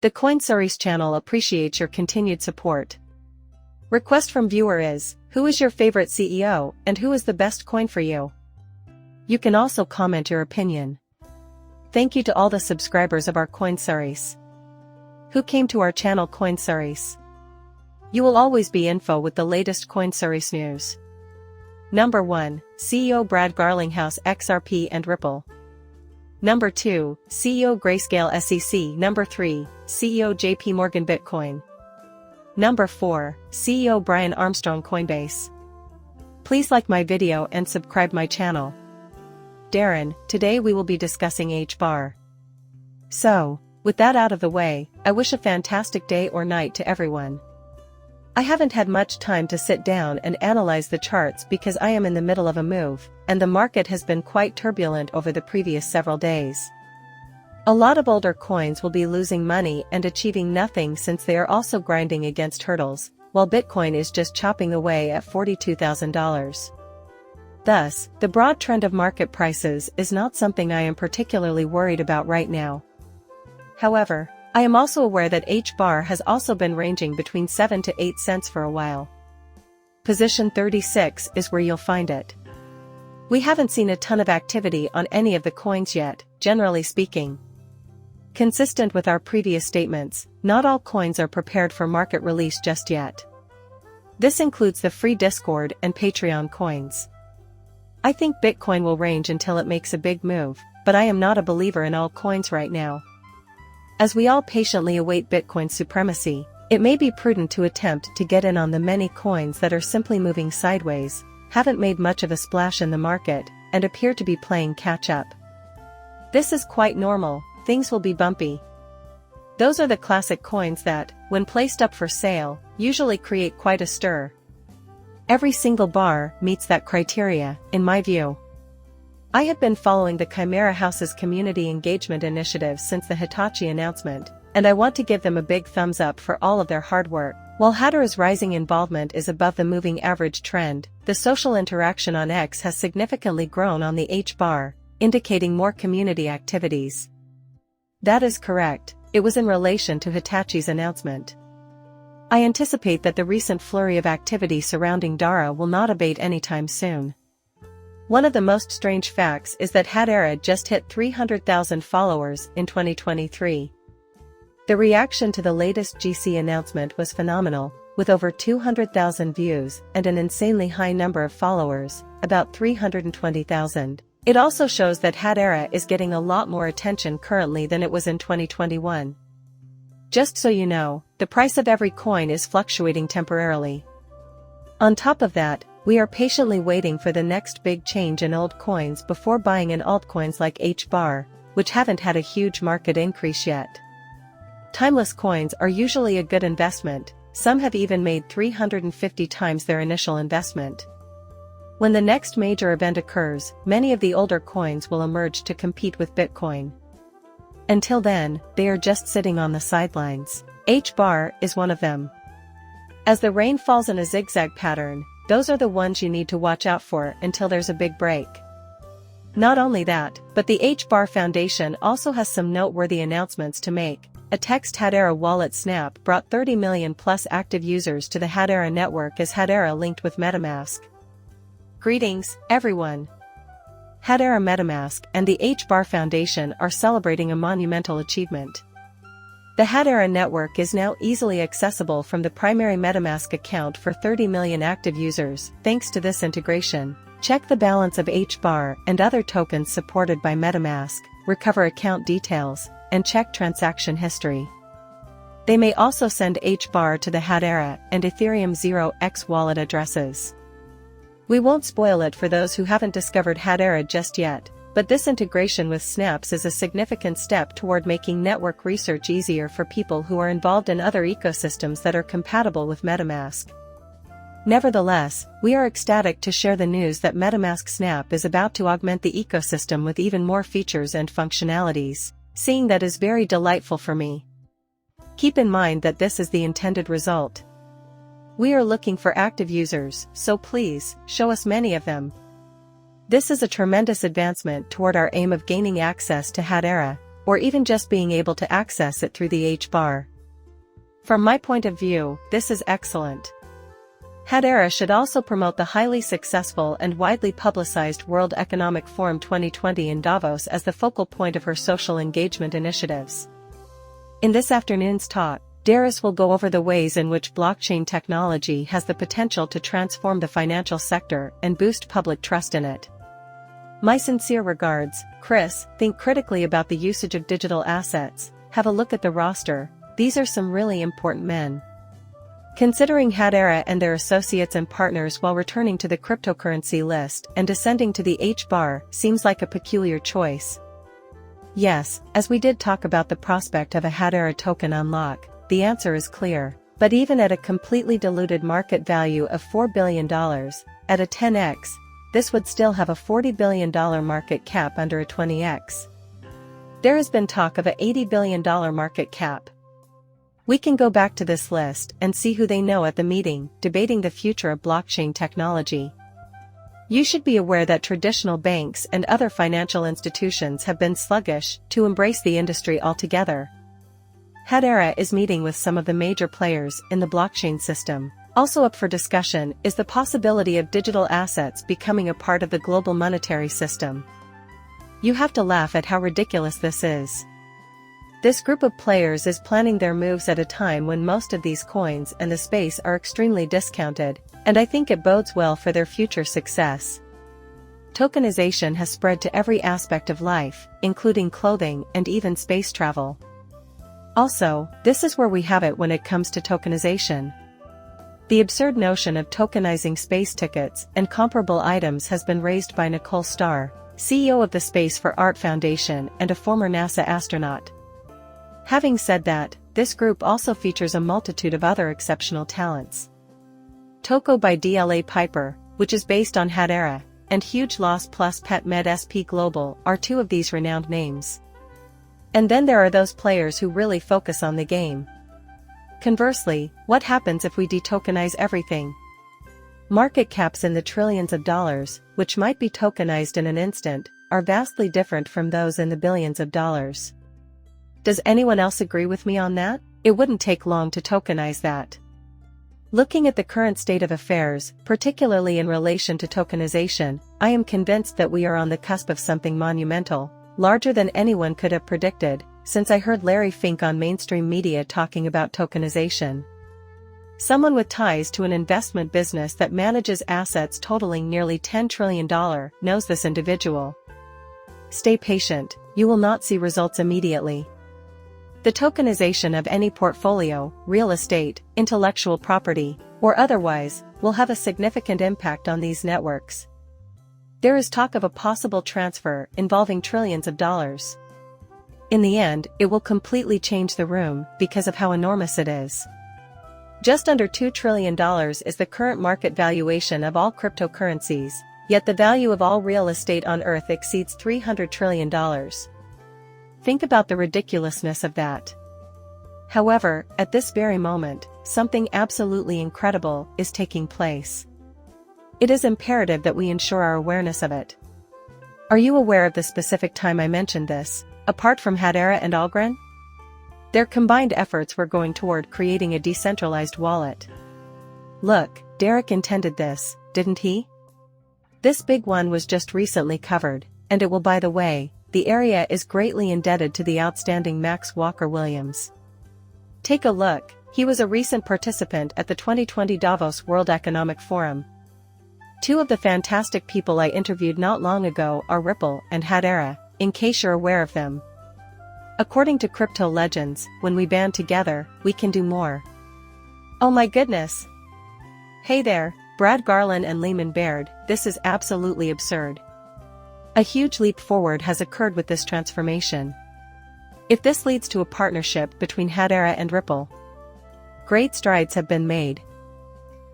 The CoinSeries channel appreciates your continued support. Request from viewer is, who is your favorite CEO and who is the best coin for you? You can also comment your opinion. Thank you to all the subscribers of our CoinSeries. Who came to our channel CoinSeries? You will always be info with the latest CoinSeries news. Number 1, CEO Brad Garlinghouse XRP and Ripple. Number 2, CEO Grayscale SEC. Number 3, CEO JP Morgan Bitcoin. Number 4, CEO Brian Armstrong Coinbase. Please like my video and subscribe my channel. Darren, today we will be discussing Hbar. So, with that out of the way, I wish a fantastic day or night to everyone. I haven't had much time to sit down and analyze the charts because I am in the middle of a move, and the market has been quite turbulent over the previous several days. A lot of older coins will be losing money and achieving nothing since they are also grinding against hurdles, while Bitcoin is just chopping away at $42,000. Thus, the broad trend of market prices is not something I am particularly worried about right now. However, I am also aware that Hbar has also been ranging between 7 to 8 cents for a while. Position 36 is where you'll find it. We haven't seen a ton of activity on any of the coins yet, generally speaking. Consistent with our previous statements, not all coins are prepared for market release just yet. This includes the free Discord and Patreon coins. I think Bitcoin will range until it makes a big move, but I am not a believer in all coins right now. As we all patiently await Bitcoin's supremacy, it may be prudent to attempt to get in on the many coins that are simply moving sideways, haven't made much of a splash in the market, and appear to be playing catch-up. This is quite normal, things will be bumpy. Those are the classic coins that, when placed up for sale, usually create quite a stir. Every single bar meets that criteria, in my view. I have been following the Chimera House's community engagement initiative since the Hitachi announcement, and I want to give them a big thumbs up for all of their hard work. While Hatera's rising involvement is above the moving average trend, the social interaction on X has significantly grown on the Hbar, indicating more community activities. That is correct, it was in relation to Hitachi's announcement. I anticipate that the recent flurry of activity surrounding Terra will not abate anytime soon. One of the most strange facts is that Hatera just hit 300,000 followers in 2023. The reaction to the latest GC announcement was phenomenal, with over 200,000 views and an insanely high number of followers, about 320,000. It also shows that Hatera is getting a lot more attention currently than it was in 2021. Just so you know, the price of every coin is fluctuating temporarily. On top of that, we are patiently waiting for the next big change in old coins before buying in altcoins like Hbar, which haven't had a huge market increase yet. Timeless coins are usually a good investment, some have even made 350 times their initial investment. When the next major event occurs, many of the older coins will emerge to compete with Bitcoin. Until then, they are just sitting on the sidelines. Hbar is one of them. As the rain falls in a zigzag pattern, those are the ones you need to watch out for until there's a big break. Not only that, but the Hbar Foundation also has some noteworthy announcements to make. A text Hatera wallet Snap brought 30 million plus active users to the Hatera network as Hatera linked with MetaMask. Greetings, everyone. Hatera MetaMask and the Hbar Foundation are celebrating a monumental achievement. The Hatera network is now easily accessible from the primary MetaMask account for 30 million active users. Thanks to this integration, check the balance of Hbar and other tokens supported by MetaMask, recover account details, and check transaction history. They may also send Hbar to the Hatera and Ethereum 0x wallet addresses. We won't spoil it for those who haven't discovered Hatera just yet, but this integration with Snaps is a significant step toward making network research easier for people who are involved in other ecosystems that are compatible with MetaMask. Nevertheless, we are ecstatic to share the news that MetaMask Snap is about to augment the ecosystem with even more features and functionalities. Seeing that is very delightful for me. Keep in mind that this is the intended result. We are looking for active users, so please, show us many of them. This is a tremendous advancement toward our aim of gaining access to Hatera, or even just being able to access it through the Hbar. From my point of view, this is excellent. Hadera should also promote the highly successful and widely publicized World Economic Forum 2020 in Davos as the focal point of her social engagement initiatives. In this afternoon's talk, Darius will go over the ways in which blockchain technology has the potential to transform the financial sector and boost public trust in it. My sincere regards, Chris. Think critically about the usage of digital assets, have a look at the roster, these are some really important men. Considering Hadera and their associates and partners while returning to the cryptocurrency list and descending to the Hbar seems like a peculiar choice. Yes, as we did talk about the prospect of a Hadera token unlock, the answer is clear. But even at a completely diluted market value of $4 billion, at a 10x, this would still have a $40 billion market cap under a 20x. There has been talk of a $80 billion market cap. We can go back to this list and see who they know at the meeting, debating the future of blockchain technology. You should be aware that traditional banks and other financial institutions have been sluggish to embrace the industry altogether. Hadera is meeting with some of the major players in the blockchain system. Also up for discussion is the possibility of digital assets becoming a part of the global monetary system. You have to laugh at how ridiculous this is. This group of players is planning their moves at a time when most of these coins and the space are extremely discounted, and I think it bodes well for their future success. Tokenization has spread to every aspect of life, including clothing and even space travel. Also, this is where we have it when it comes to tokenization. The absurd notion of tokenizing space tickets and comparable items has been raised by Nicole Starr, CEO of the Space for Art Foundation and a former NASA astronaut. Having said that, this group also features a multitude of other exceptional talents. Toko by DLA Piper, which is based on Hadera, and Huge Loss plus PetMed SP Global are two of these renowned names. And then there are those players who really focus on the game. Conversely, what happens if we detokenize everything? Market caps in the trillions of dollars, which might be tokenized in an instant, are vastly different from those in the billions of dollars. Does anyone else agree with me on that? It wouldn't take long to tokenize that. Looking at the current state of affairs, particularly in relation to tokenization, I am convinced that we are on the cusp of something monumental, larger than anyone could have predicted, since I heard Larry Fink on mainstream media talking about tokenization. Someone with ties to an investment business that manages assets totaling nearly $10 trillion knows this individual. Stay patient, you will not see results immediately. The tokenization of any portfolio, real estate, intellectual property, or otherwise, will have a significant impact on these networks. There is talk of a possible transfer involving trillions of dollars. In the end, it will completely change the room because of how enormous it is. Just under $2 trillion is the current market valuation of all cryptocurrencies, yet the value of all real estate on Earth exceeds $300 trillion. Think about the ridiculousness of that. However, at this very moment, something absolutely incredible is taking place. It is imperative that we ensure our awareness of it. Are you aware of the specific time I mentioned this, apart from Hadera and Algren? Their combined efforts were going toward creating a decentralized wallet. Look, Derek intended this, didn't he? This big one was just recently covered, and it will, by the way, the area is greatly indebted to the outstanding Max Walker-Williams. Take a look, he was a recent participant at the 2020 Davos World Economic Forum. Two of the fantastic people I interviewed not long ago are Ripple and Hadera, in case you're aware of them. According to crypto legends, when we band together, we can do more. Oh my goodness! Hey there, Brad Garland and Lehman Baird, this is absolutely absurd. A huge leap forward has occurred with this transformation. If this leads to a partnership between Hadera and Ripple, great strides have been made.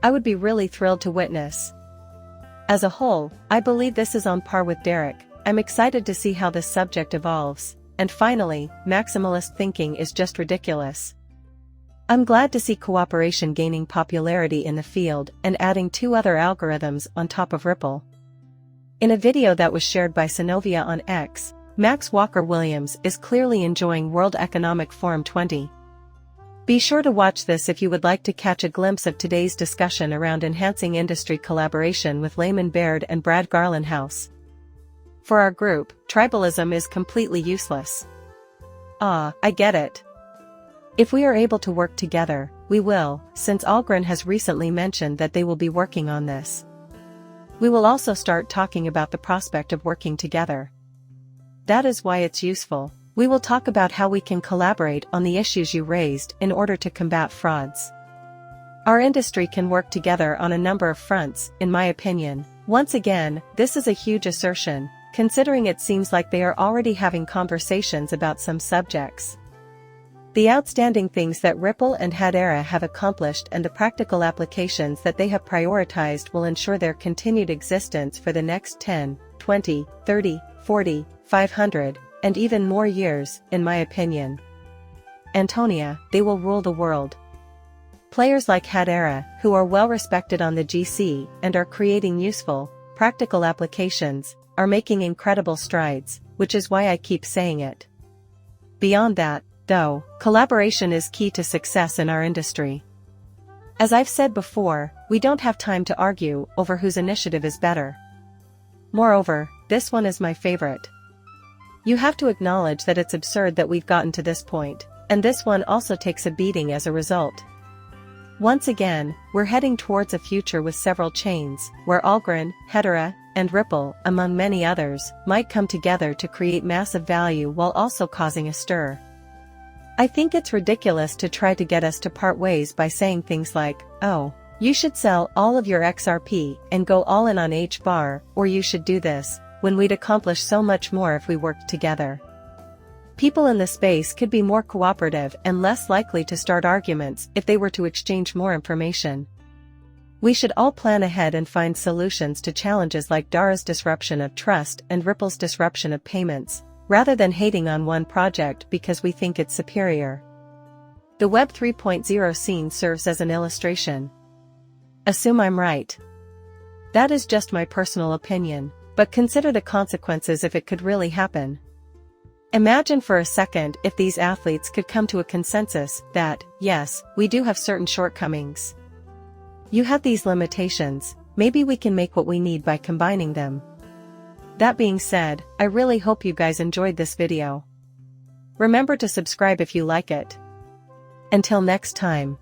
I would be really thrilled to witness. As a whole, I believe this is on par with Derek. I'm excited to see how this subject evolves. And finally, maximalist thinking is just ridiculous. I'm glad to see cooperation gaining popularity in the field and adding two other algorithms on top of Ripple. In a video that was shared by Synovia on X, Max Walker-Williams is clearly enjoying World Economic Forum 20. Be sure to watch this if you would like to catch a glimpse of today's discussion around enhancing industry collaboration with Layman Baird and Brad Garlandhouse. For our group, tribalism is completely useless. I get it. If we are able to work together, we will, since Algren has recently mentioned that they will be working on this. We will also start talking about the prospect of working together. That is why it's useful. We will talk about how we can collaborate on the issues you raised in order to combat frauds. Our industry can work together on a number of fronts, in my opinion. Once again, this is a huge assertion, considering it seems like they are already having conversations about some subjects. The outstanding things that Ripple and Hedera have accomplished and the practical applications that they have prioritized will ensure their continued existence for the next 10, 20, 30, 40, 500, and even more years, in my opinion. Antonia, they will rule the world. Players like Hedera, who are well respected on the GC and are creating useful, practical applications, are making incredible strides, which is why I keep saying it. Beyond that, though, collaboration is key to success in our industry. As I've said before, we don't have time to argue over whose initiative is better. Moreover, this one is my favorite. You have to acknowledge that it's absurd that we've gotten to this point, and this one also takes a beating as a result. Once again, we're heading towards a future with several chains, where Algren, Hedera, and Ripple, among many others, might come together to create massive value while also causing a stir. I think it's ridiculous to try to get us to part ways by saying things like, oh, you should sell all of your XRP and go all in on Hbar, or you should do this, when we'd accomplish so much more if we worked together. People in the space could be more cooperative and less likely to start arguments if they were to exchange more information. We should all plan ahead and find solutions to challenges like Dara's disruption of trust and Ripple's disruption of payments, rather than hating on one project because we think it's superior. The Web 3.0 scene serves as an illustration. Assume I'm right. That is just my personal opinion, but consider the consequences if it could really happen. Imagine for a second if these athletes could come to a consensus that, yes, we do have certain shortcomings. You have these limitations, maybe we can make what we need by combining them. That being said, I really hope you guys enjoyed this video. Remember to subscribe if you like it. Until next time.